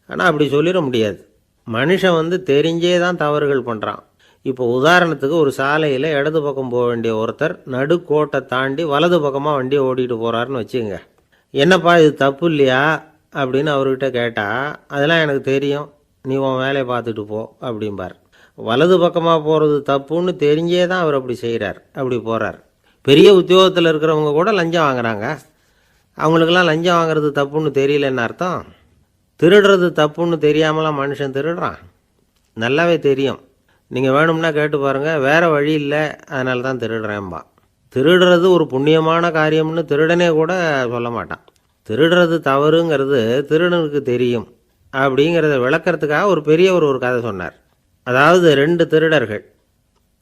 ஆனால் அப்படி சொல்லிட முடியாது. மனுஷன் தெரிஞ்சே தான் தவறுகள் பண்ணுறான். இப்போ உதாரணத்துக்கு ஒரு சாலையில் இடது பக்கம் போக வேண்டிய ஒருத்தர் நடுக்கோட்டை தாண்டி வலது பக்கமாக வண்டியை ஓட்டிகிட்டு போகிறாருன்னு வச்சுங்க. என்னப்பா இது தப்பு இல்லையா அப்படின்னு அவர்கிட்ட கேட்டால், அதெல்லாம் எனக்கு தெரியும், நீ உன் வேலையை பார்த்துட்டு போ அப்படிம்பார். வலது பக்கமாக போகிறது தப்புன்னு தெரிஞ்சே தான் அவர் அப்படி செய்கிறார், அப்படி போகிறார். பெரிய உத்தியோகத்தில் இருக்கிறவங்க கூட லஞ்சம் வாங்குறாங்க. அவங்களுக்கெல்லாம் லஞ்சம் வாங்குறது தப்புன்னு தெரியலன்னு அர்த்தம். திருடுறது தப்புன்னு தெரியாமலாம் மனுஷன் திருடுறான். நல்லாவே தெரியும். நீங்கள் வேணும்னா கேட்டு பாருங்கள், வேறு வழி இல்லை அதனால தான் திருடுறேன்பா. திருடுறது ஒரு புண்ணியமான காரியம்னு திருடனே கூட சொல்ல மாட்டான். திருடுறது தவறுங்கிறது திருடனுக்கு தெரியும் அப்படிங்கிறத விளக்கறதுக்காக ஒரு பெரியவர் ஒரு கதை சொன்னார். அதாவது 2 திருடர்கள்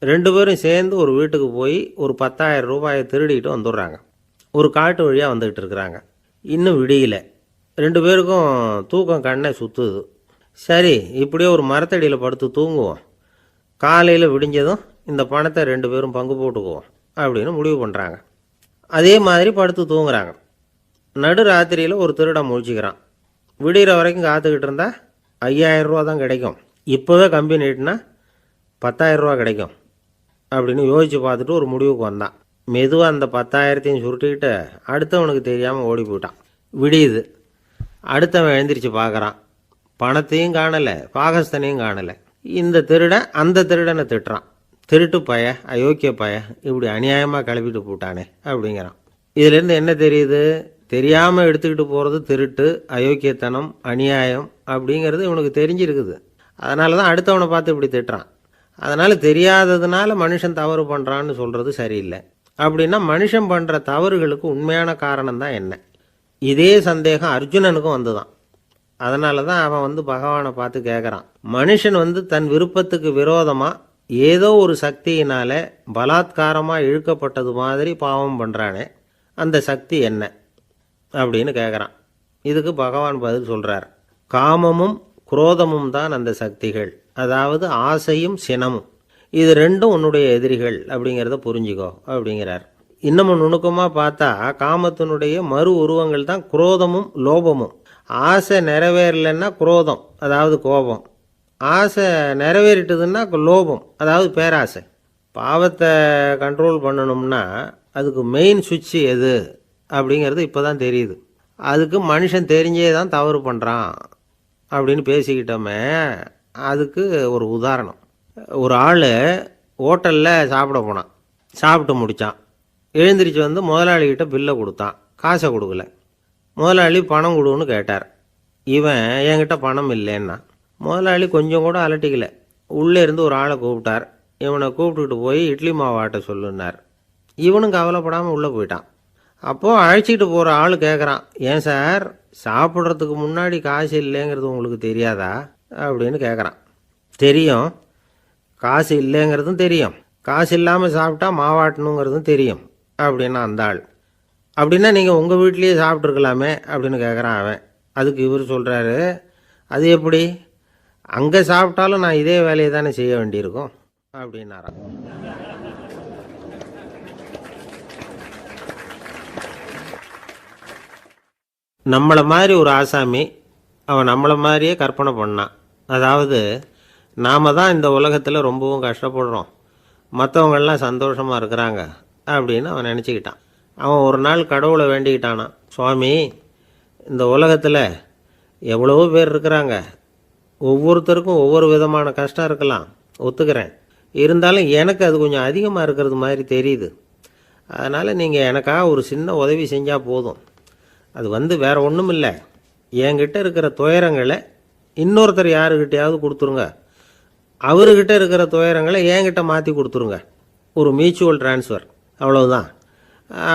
2 பேரும் சேர்ந்து ஒரு வீட்டுக்கு போய் ஒரு 10,000 ரூபாயை திருடிட்டு வந்துடுறாங்க. ஒரு காட்டு வழியாக வந்துக்கிட்டு இருக்கிறாங்க. இன்னும் விடியல. 2 பேருக்கும் தூக்கம் கண்ணை சுற்றுது. சரி, இப்படியே ஒரு மரத்தடியில் படுத்து தூங்குவோம், காலையில் விடிஞ்சதும் இந்த பணத்தை 2 பேரும் பங்கு போட்டுக்குவோம் அப்படின்னு முடிவு பண்ணுறாங்க. அதே மாதிரி படுத்து தூங்குறாங்க. நடு ராத்திரியில் ஒரு திருடன் முழிச்சிக்கிறான். விடிகிற வரைக்கும் காத்துக்கிட்டு இருந்தால் 5,000 ரூபா தான் கிடைக்கும், இப்போவே கம்பி நீட்டினா 10,000 ரூபா கிடைக்கும் அப்படின்னு யோசித்து பார்த்துட்டு ஒரு முடிவுக்கு வந்தான். மெதுவாக அந்த 10,000த்தையும் சுருட்டிக்கிட்டு அடுத்தவனுக்கு தெரியாமல் ஓடி போயிட்டான். விடியுது. அடுத்தவன் எழுந்திரிச்சு பார்க்குறான். பணத்தையும் காணலை, பாகஸ்தனையும் காணலை. இந்த திருடன் அந்த திருடனை திட்டுறான். திருட்டு பய, அயோக்கிய பய, இப்படி அநியாயமாக கிளப்பிட்டு போட்டானே அப்படிங்கிறான். இதுலேருந்து என்ன தெரியுது? தெரியாமல் எடுத்துக்கிட்டு போகிறது திருட்டு, அயோக்கியத்தனம், அநியாயம் அப்படிங்கிறது இவனுக்கு தெரிஞ்சிருக்குது. அதனால தான் அடுத்தவனை பார்த்து இப்படி திட்டுறான். அதனால் தெரியாததுனால மனுஷன் தவறு பண்ணுறான்னு சொல்கிறது சரியில்லை. அப்படின்னா மனுஷன் பண்ணுற தவறுகளுக்கு உண்மையான காரணம் தான் என்ன? இதே சந்தேகம் அர்ஜுனனுக்கும் வந்துதான். அதனால தான் அவன் பகவானை பார்த்து கேட்குறான், மனுஷன் தன் விருப்பத்துக்கு விரோதமாக ஏதோ ஒரு சக்தியினால பலாத்காரமாக இழுக்கப்பட்டது மாதிரி பாவம் பண்ணுறானே, அந்த சக்தி என்ன அப்படின்னு கேட்குறான். இதுக்கு பகவான் பதில் சொல்கிறார், காமமும் குரோதமும் தான் அந்த சக்திகள், அதாவது ஆசையும் சினமும். இது 2ம் உன்னுடைய எதிரிகள் அப்படிங்கிறத புரிஞ்சுக்கோ அப்படிங்கிறார். இன்னமும் நுணுக்கமாக பார்த்தா காமத்தினுடைய மறு உருவங்கள் தான் குரோதமும் லோபமும். ஆசை நிறைவேறலைன்னா குரோதம், அதாவது கோபம். ஆசை நிறைவேறிட்டதுன்னா லோபம், அதாவது பேராசை. பாவத்தை கண்ட்ரோல் பண்ணணும்னா அதுக்கு மெயின் சுவிட்சு எது அப்படிங்கிறது இப்போ தான் தெரியுது. அதுக்கு மனுஷன் தெரிஞ்சே தான் தவறு பண்ணுறான் அப்படின்னு பேசிக்கிட்டோமே. அதுக்கு ஒரு உதாரணம். ஒரு ஆள் ஹோட்டலில் சாப்பிட போனான். சாப்பிட்டு முடித்தான். எழுந்திரிச்சு முதலாளிகிட்ட பில்லை கொடுத்தான். காசை கொடுக்கல. முதலாளி பணம் கொடுன்னு கேட்டார். இவன் என்கிட்ட பணம் இல்லைன்னா. முதலாளி கொஞ்சம் கூட அலட்டிக்கல. உள்ளே இருந்து ஒரு ஆளை கூப்பிட்டார். இவனை கூப்பிட்டுக்கிட்டு போய் இட்லி மாவு ஆட்ட சொல்லுன்னார். இவனும் கவலைப்படாமல் உள்ளே போயிட்டான். அப்போது அழைச்சிக்கிட்டு போகிற ஆள் கேட்குறான், ஏன் சார் சாப்பிட்றதுக்கு முன்னாடி காசு இல்லைங்கிறது உங்களுக்கு தெரியாதா அப்படின்னு கேட்குறான். தெரியும், காசு இல்லைங்கிறதும் தெரியும், காசு இல்லாமல் சாப்பிட்டா மாவாட்டணுங்கிறதும் தெரியும் அப்படின்னா அந்த ஆள். அப்படின்னா நீங்கள் உங்கள் வீட்லேயே சாப்பிட்ருக்கலாமே அப்படின்னு கேட்குறான் அவன். அதுக்கு இவர் சொல்கிறாரு, அது எப்படி, அங்கே சாப்பிட்டாலும் நான் இதே வேலையை தானே செய்ய வேண்டியிருக்கும் அப்படின்னாராம். நம்மளை மாதிரி ஒரு ஆசாமி அவன் நம்மளை மாதிரியே கற்பனை பண்ணான். அதாவது நாம் தான் இந்த உலகத்தில் ரொம்பவும் கஷ்டப்படுறோம், மற்றவங்கள்லாம் சந்தோஷமாக இருக்கிறாங்க அப்படின்னு அவன் நினச்சிக்கிட்டான். அவன் ஒரு நாள் கடவுளை வேண்டிக்கிட்டானா, சுவாமி இந்த உலகத்தில் எவ்வளவோ பேர் இருக்கிறாங்க, ஒவ்வொருத்தருக்கும் ஒவ்வொரு விதமான கஷ்டம் இருக்கலாம், ஒத்துக்கிறேன். இருந்தாலும் எனக்கு அது கொஞ்சம் அதிகமாக இருக்கிறது மாதிரி தெரியுது. அதனால் நீங்கள் எனக்காக ஒரு சின்ன உதவி செஞ்சால் போதும். அது வேறு ஒன்றும் இல்லை, என்கிட்ட இருக்கிற துயரங்களை இன்னொருத்தர் யாருக்கிட்டையாவது கொடுத்துருங்க, அவர்கிட்ட இருக்கிற துயரங்களை என்கிட்ட மாற்றி கொடுத்துருங்க. ஒரு மியூச்சுவல் ட்ரான்ஸ்ஃபர், அவ்வளவுதான்.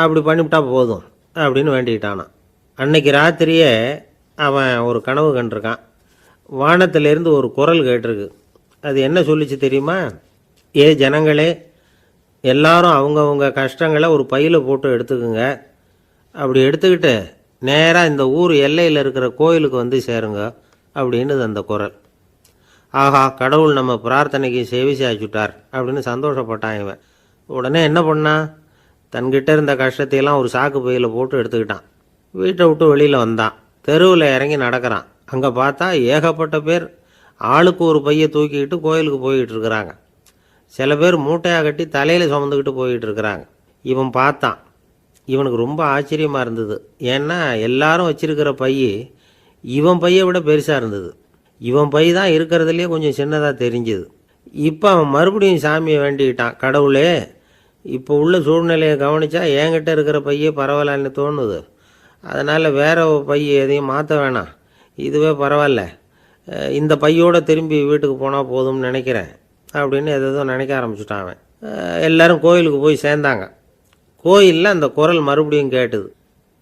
அப்படி பண்ணிவிட்டா போதும் அப்படின்னு வேண்டிக்கிட்டானான். அன்னைக்கு ராத்திரியே அவன் ஒரு கனவு கண்டிருக்கான். வானத்திலேருந்து ஒரு குரல் கேட்டிருக்கு. அது என்ன சொல்லிச்சு தெரியுமா? ஏ ஜனங்களே, எல்லாரும் அவங்கவுங்க கஷ்டங்களை ஒரு பையில் போட்டு எடுத்துக்குங்க. அப்படி எடுத்துக்கிட்டு நேராக இந்த ஊர் எல்லையில் இருக்கிற கோயிலுக்கு வந்து சேருங்க அப்படின்னு அந்த குரல். ஆஹா, கடவுள் நம்ம பிரார்த்தனைக்கு செவி சாய்ச்சுட்டார் அப்படின்னு சந்தோஷப்பட்டான் இவன். உடனே என்ன பண்ணான்? தன்கிட்ட இருந்த கஷ்டத்தையெல்லாம் ஒரு சாக்கு பையில் போட்டு எடுத்துக்கிட்டான். வீட்டை விட்டு வெளியில் வந்தான். தெருவில் இறங்கி நடக்கிறான். அங்கே பார்த்தா ஏகப்பட்ட பேர் ஆளுக்கு ஒரு பையை தூக்கிக்கிட்டு கோயிலுக்கு போய்கிட்டு இருக்கிறாங்க. சில பேர் மூட்டையாக கட்டி தலையில் சுமந்துக்கிட்டு போய்கிட்டு இருக்கிறாங்க. இவன் பார்த்தான். இவனுக்கு ரொம்ப ஆச்சரியமாக இருந்தது. ஏன்னா எல்லாரும் வச்சிருக்கிற பை இவன் பையை விட பெருசாக இருந்தது. இவன் பை தான் இருக்கிறதுலே கொஞ்சம் சின்னதாக தெரிஞ்சுது. இப்போ அவன் மறுபடியும் சாமியை வேண்டிக்கிட்டான். கடவுளே, இப்போ உள்ள சூழ்நிலையை கவனித்தா என்கிட்ட இருக்கிற பையே பரவாயில்லன்னு தோணுது. அதனால் வேற பை எதையும் மாற்ற வேணாம், இதுவே பரவாயில்ல, இந்த பையோடு திரும்பி வீட்டுக்கு போனால் போதும்னு நினைக்கிறேன் அப்படின்னு எதோ நினைக்க ஆரம்பிச்சுட்டான் அவன். எல்லாரும் கோயிலுக்கு போய் சேர்ந்தாங்க. கோயிலில் அந்த குரல் மறுபடியும் கேட்டுது.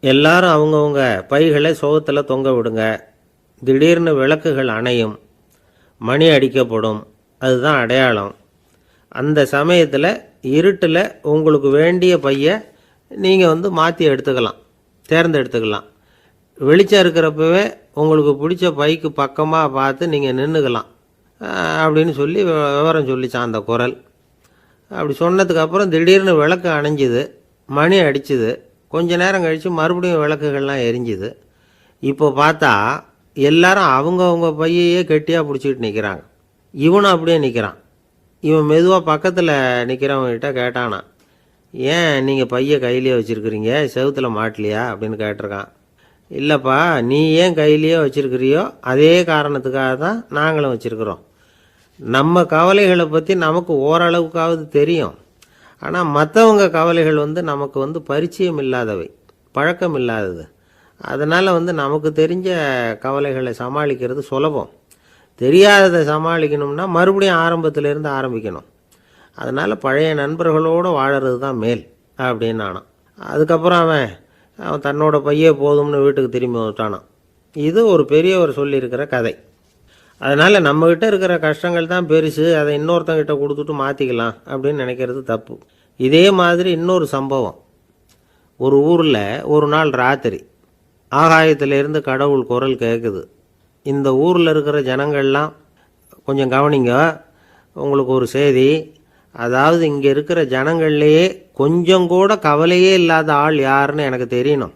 எல்லாரும் அவங்கவுங்க பைகளை சோகத்தில் தொங்க விடுங்க. திடீர்னு விளக்குகள் அணையும், மணி அடிக்கப்படும், அதுதான் அடையாளம். அந்த சமயத்தில் இருட்டில் உங்களுக்கு வேண்டிய பையை நீங்கள் மாற்றி எடுத்துக்கலாம், தேர்ந்தெடுத்துக்கலாம். வெளிச்சம் இருக்கிறப்பவே உங்களுக்கு பிடிச்ச பைக்கு பக்கமாக பார்த்து நீங்கள் நின்றுக்கலாம் அப்படின்னு சொல்லி விவரம் சொல்லிச்சான் அந்த குரல். அப்படி சொன்னதுக்கப்புறம் திடீர்னு விளக்கு அணைஞ்சிது, மணி அடிச்சுது. கொஞ்ச நேரம் கழித்து மறுபடியும் விளக்குகள்லாம் எரிஞ்சுது. இப்போ பார்த்தா எல்லாரும் அவங்கவுங்க பையையே கெட்டியாக பிடிச்சிக்கிட்டு நிற்கிறாங்க. இவனும் அப்படியே நிற்கிறான். இவன் மெதுவாக பக்கத்தில் நிற்கிறவங்ககிட்ட கேட்டானா, ஏன் நீங்கள் பையை கையிலேயே வச்சுருக்கிறீங்க, செவுத்தில் மாட்டலையா அப்படின்னு கேட்டிருக்கான். இல்லைப்பா, நீ ஏன் கையிலேயே வச்சுருக்கிறியோ அதே காரணத்துக்காக தான் நாங்களும் வச்சுருக்குறோம். நம்ம கவலைகளை பற்றி நமக்கு ஓரளவுக்காவது தெரியும். ஆனால் மற்றவங்க கவலைகள் நமக்கு பரிச்சயம் இல்லாதவை, பழக்கம் இல்லாதது. அதனால் நமக்கு தெரிஞ்ச கவலைகளை சமாளிக்கிறது சுலபம். தெரியாததை சமாளிக்கணும்னா மறுபடியும் ஆரம்பத்திலேருந்து ஆரம்பிக்கணும். அதனால் பழைய நண்பர்களோடு வாழறது தான் மேல் அப்படின்னு நானான். அதுக்கப்புறம் அவன் தன்னோட பையே போதும்னு வீட்டுக்கு திரும்பி வந்துட்டானான். இது ஒரு பெரியவர் சொல்லியிருக்கிற கதை. அதனால் நம்மக்கிட்ட இருக்கிற கஷ்டங்கள் தான் பெருசு, அதை இன்னொருத்தங்கிட்ட கொடுத்துட்டு மாற்றிக்கலாம் அப்படின்னு நினைக்கிறது தப்பு. இதே மாதிரி இன்னொரு சம்பவம். ஒரு ஊரில் ஒரு நாள் ராத்திரி ஆகாயத்திலேருந்து கடவுள் குரல் கேட்குது. இந்த ஊரில் இருக்கிற ஜனங்கள்லாம் கொஞ்சம் கவனிங்க, உங்களுக்கு ஒரு செய்தி. அதாவது இங்கே இருக்கிற ஜனங்கள்லேயே கொஞ்சம் கூட கவலையே இல்லாத ஆள் யாருன்னு எனக்கு தெரியணும்.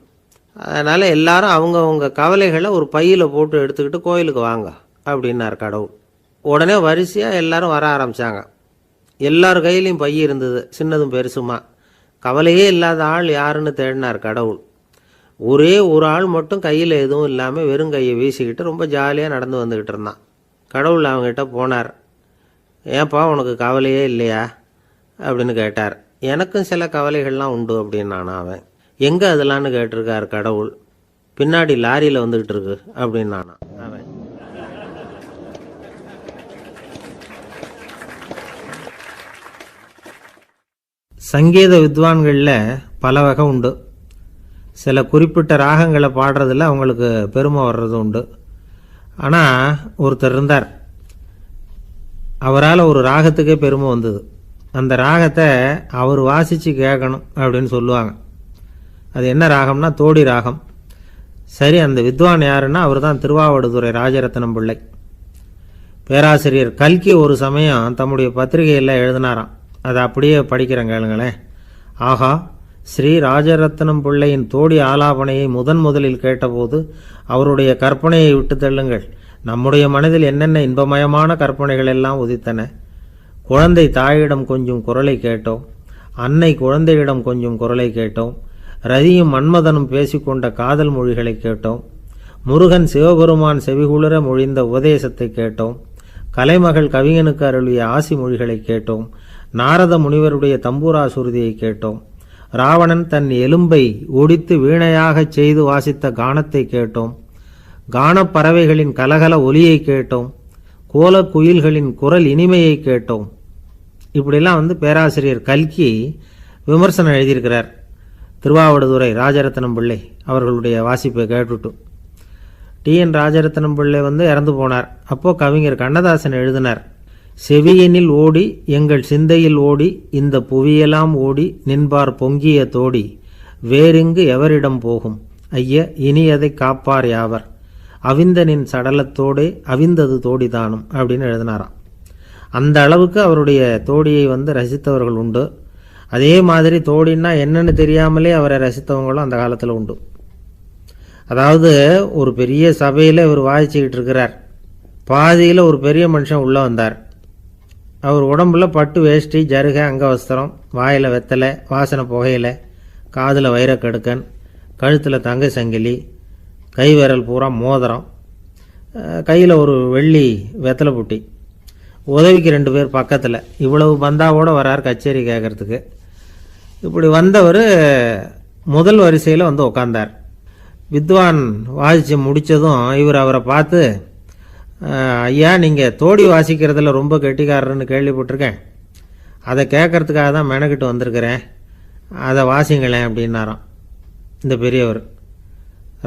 அதனால் எல்லாரும் அவங்கவுங்க கவலைகளை ஒரு பையில் போட்டு எடுத்துக்கிட்டு கோயிலுக்கு வாங்க அப்படின்னார் கடவுள். உடனே வரிசையாக எல்லாரும் வர ஆரம்பித்தாங்க. எல்லார் கையிலையும் பை இருந்தது, சின்னதும் பெருசுமா. கவலையே இல்லாத ஆள் யாருன்னு தேடினார் கடவுள். ஒரே ஒரு ஆள் மட்டும் கையில் எதுவும் இல்லாமல் வெறும் கையை வீசிக்கிட்டு ரொம்ப ஜாலியாக நடந்து வந்துக்கிட்டு இருந்தான். கடவுள் அவங்ககிட்ட போனார். ஏன்ப்பா, உனக்கு கவலையே இல்லையா அப்படின்னு கேட்டார். எனக்கும் சில கவலைகள்லாம் உண்டு அப்படின்னு அவன். எங்கே அதெல்லாம்னு கேட்டிருக்கார் கடவுள். பின்னாடி லாரியில் வந்துக்கிட்டு இருக்கு அப்படின்னு அவன். சங்கீத வித்வான்களில் பல வகை உண்டு. சில குறிப்பிட்ட ராகங்களை பாடுறதில் அவங்களுக்கு பெருமை வர்றது உண்டு. ஆனால் ஒருத்தர் இருந்தார், அவரால் ஒரு ராகத்துக்கே பெருமை வந்தது. அந்த ராகத்தை அவர் வாசித்து கேட்கணும் அப்படின்னு சொல்லுவாங்க. அது என்ன ராகம்னா தோடி ராகம். சரி, அந்த வித்வான் யாருன்னா அவர் தான் திருவாவடுதுறை ராஜரத்னம் பிள்ளை. பேராசிரியர் கல்கி ஒரு சமயம் தம்முடைய பத்திரிகையில் எழுதினாராம். அதை அப்படியே படிக்கிறேன் கேளுங்களேன். ஆகா, ஸ்ரீ ராஜரத்னம் பிள்ளையின் தோடி ஆலாபனையை முதலில் கேட்டபோது அவருடைய கற்பனையை விட்டு தள்ளுங்கள். நம்முடைய மனதில் என்னென்ன இன்பமயமான கற்பனைகள் எல்லாம் உதித்தன. குழந்தை தாயிடம் கொஞ்சம் குரலை கேட்டோம், அன்னை குழந்தையிடம் கொஞ்சம் குரலை கேட்டோம், ரதியும் மன்மதனும் பேசிக்கொண்ட காதல் மொழிகளை கேட்டோம், முருகன் சிவபெருமான் செவிகுளிர மொழிந்த உபதேசத்தை கேட்டோம், கலைமகள் கவிஞனுக்கு அருளிய ஆசி மொழிகளை கேட்டோம், நாரத முனிவருடைய தம்பூரா சுருதியை கேட்டோம், ராவணன் தன் எலும்பை ஒடித்து வீணையாகச் செய்து வாசித்த கானத்தை கேட்டோம், கானப்பறவைகளின் கலகல ஒலியை கேட்டோம், கோலக்குயில்களின் குரல் இனிமையை கேட்டோம். இப்படிலாம் பேராசிரியர் கல்கி விமர்சனம் எழுதியிருக்கிறார். திருவாவடுதுறை ராஜரத்னம் பிள்ளை அவர்களுடைய வாசிப்பை கேட்டுட்டு டிஎன் ராஜரத்னம் பிள்ளை இறந்து போனார். அப்போது கவிஞர் கண்ணதாசன் எழுதினார், செவியனில் ஓடி எங்கள் சிந்தையில் ஓடி இந்த புவியெல்லாம் ஓடி நின்பார் பொங்கிய தோடி வேறெங்கு எவரிடம் போகும் ஐய இனி அதை காப்பார் யாவர் அவிந்தனின் சடலத்தோடே அவிந்தது தோடிதானும் அப்படின்னு எழுதினாராம். அந்த அளவுக்கு அவருடைய தோடியை ரசித்தவர்கள் உண்டு. அதே மாதிரி தோடின்னா என்னன்னு தெரியாமலே அவரை ரசித்தவங்களும் அந்த காலத்தில் உண்டு. அதாவது ஒரு பெரிய சபையில் இவர் வாசிச்சுக்கிட்டு இருக்கிறார். பாதியில் ஒரு பெரிய மனுஷன் உள்ளே வந்தார். அவர் உடம்புல பட்டு வேஷ்டி, ஜருகை, அங்கவஸ்திரம், வாயில் வெத்தலை, வாசனை புகையில, காதில் வைரக்கடுக்கன், கழுத்தில் தங்க சங்கிலி, கை விரல் பூரா மோதிரம், கையில் ஒரு வெள்ளி வெத்தலை புட்டி, உதவிக்கு 2 பேர் பக்கத்தில். இவ்வளவு பந்தாவோடு வரார் கச்சேரி கேட்குறதுக்கு. இப்படி வந்தவர் முதல் வரிசையில் உக்காந்தார். வித்வான் வாசித்து முடித்ததும் இவர் அவரை பார்த்து, ஐயா நீங்கள் தோடி வாசிக்கிறதுல ரொம்ப கெட்டிக்காரர்னு கேள்விப்பட்டிருக்கேன், அதை கேட்கறதுக்காக தான் மெனக்கிட்டு வந்திருக்கிறேன், அதை வாசிங்களேன் அப்படின்னாராம் இந்த பெரியவர்.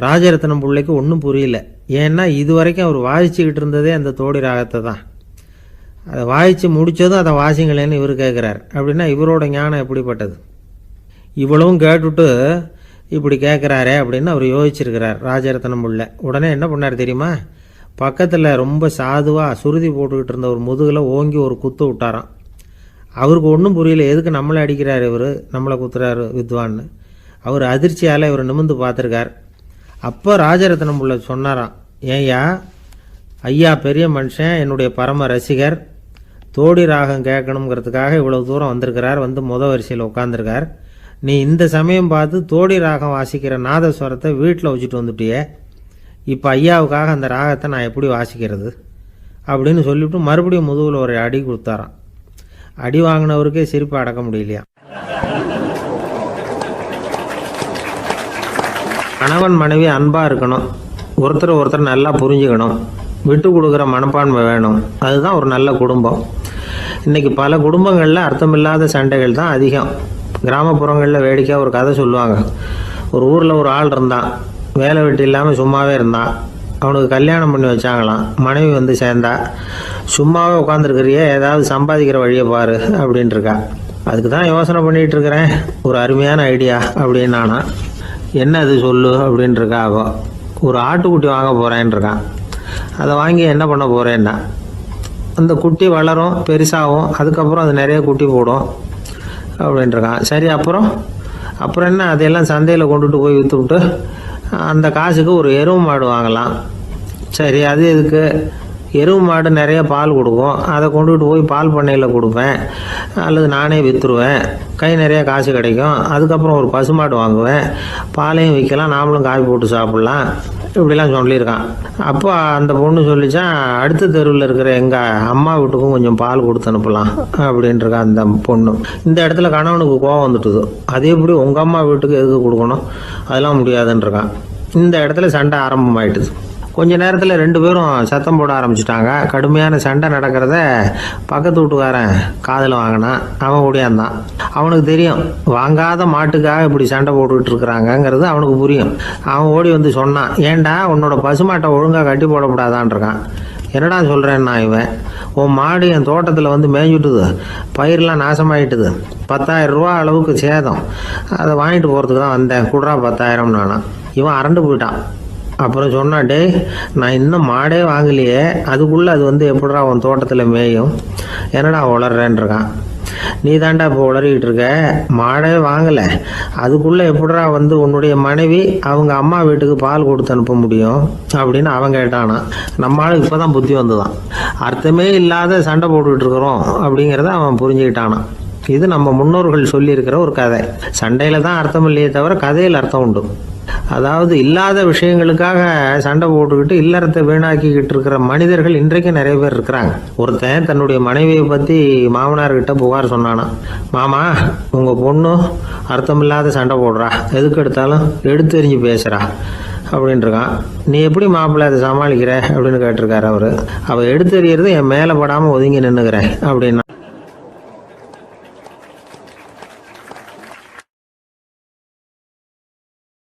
ராஜரத்னம் பிள்ளைக்கு ஒன்றும் புரியல. ஏன்னா இது வரைக்கும் அவர் வாசிச்சுக்கிட்டு இருந்ததே அந்த தோடி ராகத்தை தான். அதை வாசித்து முடித்ததும் அதை வாசிங்களேன்னு இவர் கேட்குறார். அப்படின்னா இவரோட ஞானம் எப்படிப்பட்டது? இவ்வளவும் கேட்டுட்டு இப்படி கேட்குறாரே அப்படின்னு அவர் யோசிச்சிருக்கிறார் ராஜரத்னம் பிள்ளை. உடனே என்ன பண்ணார் தெரியுமா? பக்கத்தில் ரொம்ப சாதுவாக சுருதி போட்டுக்கிட்டு இருந்த ஒரு முதுகில் ஓங்கி ஒரு குத்து விட்டாராம். அவருக்கு ஒன்றும் புரியல, எதுக்கு நம்மளை அடிக்கிறார் இவர், நம்மளை குத்துறாரு வித்வான்னு. அவர் அதிர்ச்சியால் இவர் நிமிர்ந்து பார்த்துருக்கார். அப்போ ராஜரத்னம் பிள்ளை சொன்னாராம், ஏய்யா ஐயா பெரிய மனுஷன், என்னுடைய பரம ரசிகர், தோடி ராகம் கேட்கணுங்கிறதுக்காக இவ்வளோ தூரம் வந்திருக்கிறார், முத வரிசையில் உட்காந்துருக்கார். நீ இந்த சமயம் பார்த்து தோடி ராகம் வாசிக்கிற நாதஸ்வரத்தை வீட்டில் வச்சுட்டு வந்துட்டியே, இப்போ ஐயாவுக்காக அந்த ராகத்தை நான் எப்படி வாசிக்கிறது அப்படின்னு சொல்லிவிட்டு மறுபடியும் முதுகில் ஒரு அடி கொடுத்தாராம். அடி வாங்கினவருக்கே சிரிப்பு அடக்க முடியலையா. கணவன் மனைவி அன்பாக இருக்கணும், ஒருத்தர் நல்லா புரிஞ்சுக்கணும், விட்டு கொடுக்குற மனப்பான்மை வேணும். அதுதான் ஒரு நல்ல குடும்பம். இன்றைக்கி பல குடும்பங்களில் அர்த்தமில்லாத சண்டைகள் தான் அதிகம். கிராமப்புறங்களில் வேடிக்கையாக ஒரு கதை சொல்லுவாங்க. ஒரு ஊரில் ஒரு ஆள் இருந்தான், வேலை வெட்டி இல்லாமல் சும்மாவே இருந்தான். அவனுக்கு கல்யாணம் பண்ணி வச்சாங்களாம். மனைவி சேர்ந்தா, சும்மாவே உட்காந்துருக்கிறியே, ஏதாவது சம்பாதிக்கிற வழியை பாரு அப்படின்ட்டுருக்கா. அதுக்கு தான் யோசனை பண்ணிகிட்டு இருக்கிறேன், ஒரு அருமையான ஐடியா அப்படின்னு. நானா என்ன அது சொல்லு அப்படின்ட்டுருக்கா. அவ ஒரு ஆட்டுக்குட்டி வாங்க போகிறேன்ருக்கான். அதை வாங்கி என்ன பண்ண போகிறேன்னா, அந்த குட்டி வளரும், பெருசாகும், அதுக்கப்புறம் அது நிறைய குட்டி போடும் அப்படின்ட்டுருக்கான். சரி, அப்புறம் என்ன, அதையெல்லாம் சந்தையில் கொண்டுட்டு போய் விற்றுவிட்டு அந்த காசுக்கு ஒரு எருவு மாடு வாங்கலாம். சரி, அது எதுக்கு? எருவு மாடு நிறைய பால் கொடுக்கும், அதை கொண்டுகிட்டு போய் பால் பண்ணையில் கொடுப்பேன், அல்லது நானே விற்றுருவேன், கை நிறைய காசு கிடைக்கும். அதுக்கப்புறம் ஒரு பசுமாடு வாங்குவேன், பாலையும் விற்கலாம், நாமளும் காய் போட்டு சாப்பிட்லாம், இப்படிலாம் சொல்லியிருக்கான். அப்போ அந்த பொண்ணு சொல்லிச்சான், அடுத்த தெருவில் இருக்கிற எங்கள் அம்மா வீட்டுக்கும் கொஞ்சம் பால் கொடுத்து அனுப்பலாம் அப்படின்ட்டுருக்கான் அந்த பொண்ணு. இந்த இடத்துல கணவனுக்கு கோவம் வந்துட்டுது. அதே எப்படி உங்கள் அம்மா வீட்டுக்கு எதுக்கு கொடுக்கணும், அதெல்லாம் முடியாதுன்றிருக்கான். இந்த இடத்துல சண்டை ஆரம்பமாயிட்டுது. கொஞ்ச நேரத்தில் 2 பேரும் சத்தம் போட ஆரம்பிச்சிட்டாங்க. கடுமையான சண்டை நடக்கிறத பக்கத்து வீட்டுக்காரன் காதில் வாங்கினான். அவன் ஓடியாந்தான். அவனுக்கு தெரியும், வாங்காத மாட்டுக்காக இப்படி சண்டை போட்டுக்கிட்டு இருக்கிறாங்கங்கிறது அவனுக்கு புரியும். அவன் ஓடி சொன்னான், ஏண்டா உன்னோட பசுமாட்டை ஒழுங்காக கட்டி போடக்கூடாதான்ருக்கான். என்னடா சொல்கிறேன்னா, இவன் உன் மாடு என் தோட்டத்தில் மேய்ஞ்சுட்டுது, பயிரெலாம் நாசமாயிட்டுது, 10,000 ரூபா அளவுக்கு சேதம், அதை வாங்கிட்டு போகிறதுக்கு தான் வந்தேன், குடுறா 10,000 நானா. இவன் அரண்டு போயிட்டான். அப்புறம் சொன்னா, டே நான் இன்னும் மாடே வாங்கலையே, அதுக்குள்ளே அது எப்படிடா உன் தோட்டத்தில் மேயும், என்னடா உளறேன்ருக்கான். நீ தாண்டா இப்போ உளறிக்கிட்டு இருக்க, மாடே வாங்கலை, அதுக்குள்ளே எப்படிடா உன்னுடைய மனைவி அவங்க அம்மா வீட்டுக்கு பால் கொடுத்து அனுப்ப முடியும் அப்படின்னு அவன் கேட்டானா. நம்மளால இப்போ தான் புத்தி வந்துதான். அர்த்தமே இல்லாத சண்டை போட்டுக்கிட்டு இருக்கிறோம் அப்படிங்கிறத அவன் புரிஞ்சுக்கிட்டானான். இது நம்ம முன்னோர்கள் சொல்லியிருக்கிற ஒரு கதை. சண்டையில் தான் அர்த்தம் இல்லையே தவிர கதையில் அர்த்தம் உண்டு. அதாவது இல்லாத விஷயங்களுக்காக சண்டை போட்டுக்கிட்டு இல்லறத்தை வீணாக்கிக்கிட்டு இருக்கிற மனிதர்கள் இன்றைக்கு நிறைய பேர் இருக்கிறாங்க. ஒருத்தன் தன்னுடைய மனைவியை பற்றி மாமனார்கிட்ட புகார் சொன்னானா, மாமா உங்கள் பொண்ணு அர்த்தமில்லாத சண்டை போடுறா, எதுக்கு எடுத்தாலும் எடுத்தெறிஞ்சு பேசுகிறா அப்படின்ட்டுருக்கான். நீ எப்படி மாப்பிள்ளை அதை சமாளிக்கிற அப்படின்னு கேட்டிருக்காரு அவர். அவள் எடுத்தெறியறது என் மேலே படாமல் ஒதுங்கி நின்றுக்கிறேன் அப்படின்னா.